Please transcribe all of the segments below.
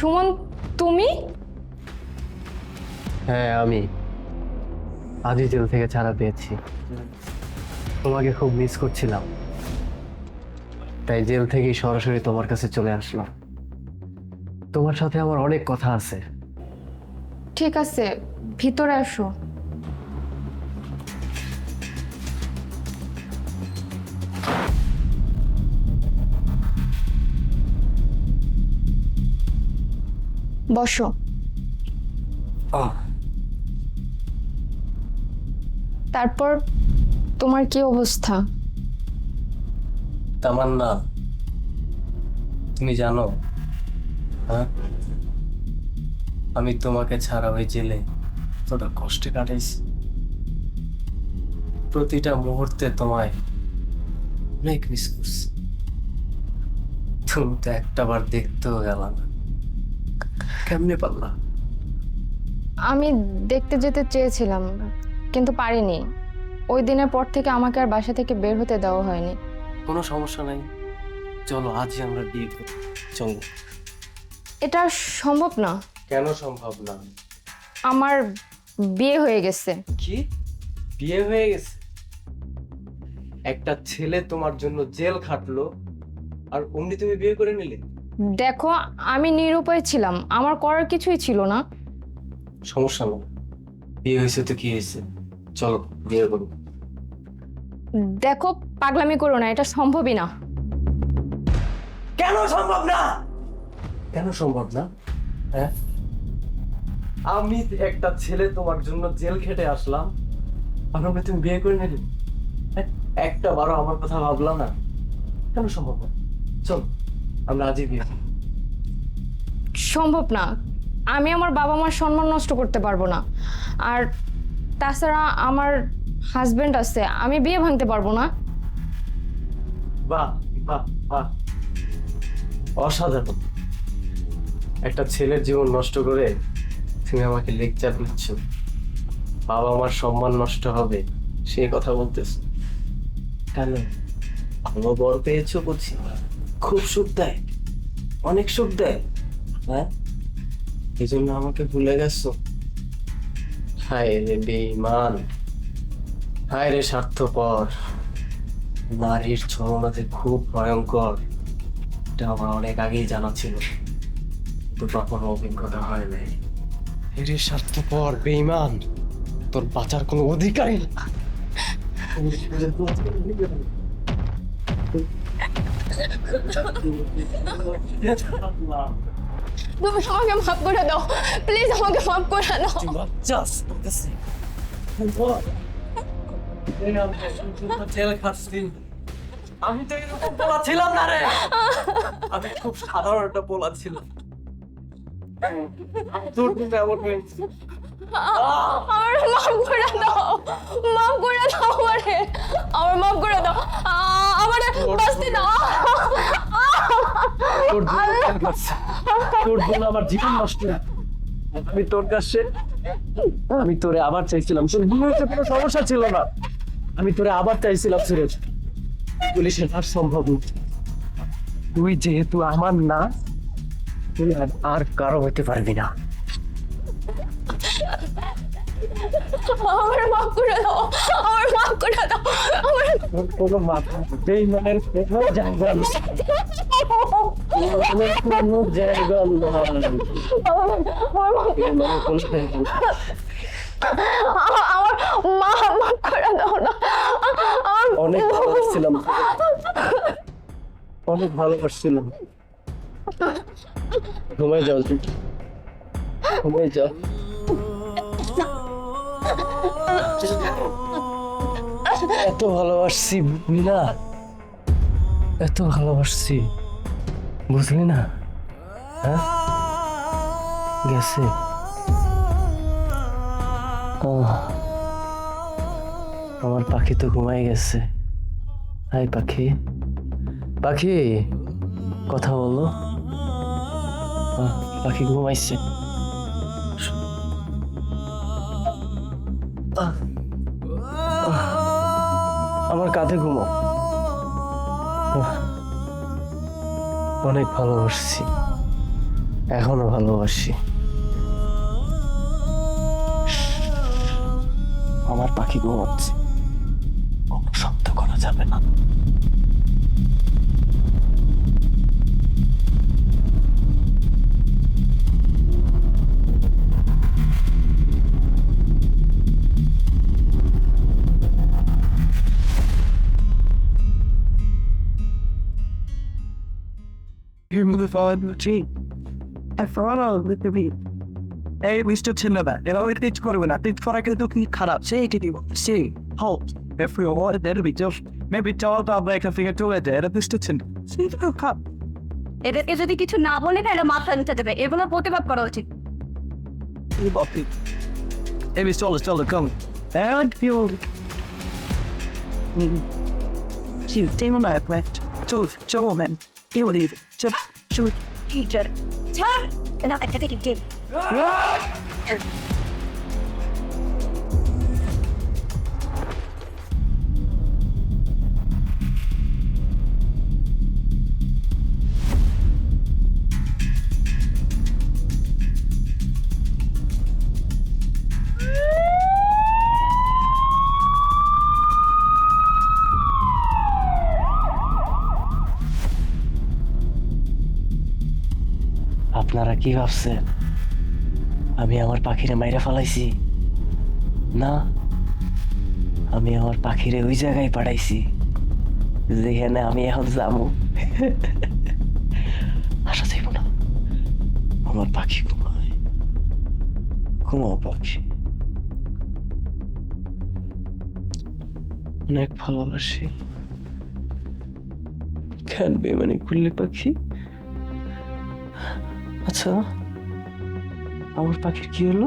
সুমন, তুমি? হ্যাঁ, আমি আজই জেল থেকে ছাড়া পেয়েছি। তোমাকে খুব মিস করছিলাম, তাই জেল থেকেই সরাসরি তোমার কাছে চলে আসলাম। তোমার সাথে আমার অনেক কথা আছে। ঠিক আছে, ভিতরে আসো। বসো। তারপর তোমার কি অবস্থা? তামান্না, তুমি জানো, হ্যাঁ, আমি তোমাকে ছাড়া ওই জেলে কতটা কষ্টে কাটাইছি। প্রতিটা মুহূর্তে তোমায় অনেক মিস করছি। তুমি তো একটা বার দেখতেও গেল না, কেমনে পারলা? আমি দেখতে যেতে চেয়েছিলাম, কিন্তু পারিনি। ওই দিনের পর থেকে আমাকে আর বাসা থেকে বের হতে দেওয়া হয়নি। কোনো সমস্যা নাই, চলো আজই আমরা বিয়ে করি। চলো। এটা সম্ভব না। কেন সম্ভব না? আমার বিয়ে হয়ে গেছে। কি? বিয়ে হয়ে গেছে? একটা ছেলে তোমার জন্য জেল খাটলো আর অমনি তুমি বিয়ে করে নিলে? দেখো, আমি নিরুপায় ছিলাম, আমার করার কিছুই ছিল না। সমস্যা নেই, বিয়ে হয়েছে তো কি হয়েছে, চলো বিয়ে করো। দেখো, পাগলামি করো না, এটা সম্ভবই না। কেন সম্ভব না? কেন সম্ভব না? হ্যাঁ, আমি একটা ছেলে তোমার জন্য জেল খেটে আসলাম আর অমনি তুমি বিয়ে করে নিলে? হ্যাঁ, একটা বারো আমার কথা ভাবলাম না? কেন সম্ভব না? চল আমরা আজই বিয়ে করি। সম্ভব না। আমি আমার বাবা মার সম্মান নষ্ট করতে পারবো না। আর তাছাড়া আমার হাজবেন্ড আছে, আমি বিয়ে ভাঙতে পারবো না। বাহ বাহ বাহ, অসাধারণ। একটা ছেলের জীবন নষ্ট করে তুমি আমাকে লেকচার দিচ্ছ, বাবা আমার সম্মান নষ্ট হবে সে কথা বলতেছ? কেন? ভালো বর পেয়েছো বুঝছি, খুব সুখ দেয়, অনেক সুখ দেয়, হ্যাঁ, এই জন্য আমাকে ভুলে গেছো? হায় রে বেঈমান, হায় রে স্বার্থপর। নারীর ছলনা যে খুব ভয়ঙ্কর, এটা আমার অনেক আগেই জানা ছিল, কিন্তু কখনো অভিজ্ঞতা হয় নাই। এরে স্বার্থপর বেঈমান, তোর বাঁচার কোনো অধিকারই নেই। তুমি আমাকে মাফ করে দাও, প্লিজ আমাকে মাফ করে দাও। জেল খাটছি, আমি তো এরকম পোলা ছিলাম না রে, আমি খুব সাধারণ একটা পোলা ছিলাম। তোর কিন্তু এমন হয়েছে। আমার মাফ করে দাও, মাফ করে দাও আমারে, আমার মাফ করে দাও, আমারে বাঁচতে দাও। তোর জন্য জেল খাটছি, তোর জন্য আমার জীবন নষ্ট। আমি তোর কাছে, আমি তোরে আবার চাইছিলাম, তোর জীবনে কোনো সমস্যা ছিল না, আমি তোরে আবার চাইছিলাম সুরেশ, বলি সেটা আর সম্ভব না। তুই যেহেতু আমার না, তুই আর কারো হইতে পারবি না। আমার মাফ করে দাও, আমার মাফ করে দাও, আমার কোনো বেঈমানের কোনো জায়গা নেই, কোনো জায়গা নেই। বেঈমানের কোনো জায়গা নেই। আমার মাফ করে দাও না। অনেক ভালোবাসছিলাম, অনেক ভালোবাসছিলাম। ঘুমাই যাও, তুই ঘুমাই যাও। এত ভালোবাসছি বুঝলি না, এত ভালোবাসছি বুঝলি না, হ্যাঁ, গেছে। আমার পাখি তো ঘুমাই গেছে। হাই পাখি, পাখি কথা বলো। পাখি ঘুমাইছে। আমার কাঁধে ঘুমো। অনেক ভালোবাসছি, এখনো ভালোবাসি। আমার পাখি ঘুমাচ্ছে, কোনো শব্দ করা যাবে না। You move forward with the team. I follow with the beat. এই মিস্টার ছেলেরা এভাবে টিচ করবে না, টিচ করা কিন্তু কি খারাপ সেই কি দিব সেই hope every word that be just maybe tall up like a figure to that এটা মিস্টার ছেলে সেই তো খারাপ। এদেরকে যদি কিছু না বলে না এটা মাথা নিতে দেবে, এগুলো প্রতিবাদ করা উচিত। এই বাপি এই মিস্টার চল কাম and you you team on that right চল man you leave just shoot teacher ছাড় না একটা থেকে গেম আপনারা কি ভাবছেন আমি আমার পাখিরে মাইরা ফেলাইছি? না, আমি আমার পাখিরে ওই জায়গায় পাঠাইছি যেখানে আমি এখন যাবো। আসা যাইব না, আমার পাখি ঘুমায়। ঘুমাও পাখি, অনেক ভালোবাসি। কেন বেমানি করলে পাখি? আচ্ছা, আমার পাখির কি হলো?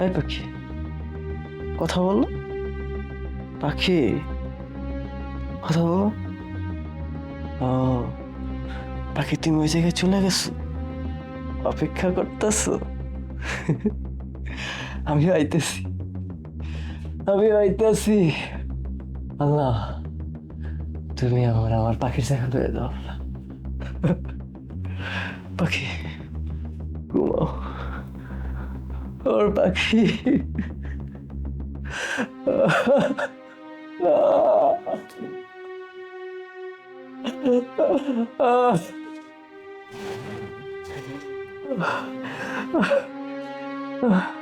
এই পাখি কথা বলো, পাখি কথা বলো। ও পাখি, তুমি ওই জায়গায় চলে গেছো, অপেক্ষা করতেছো? আমি আইতেছি। আল্লাহ, তুমি আমার পাখির জায়গা লয়ে দাও। পাখি ঘুমাও, ওর পাখি। Ah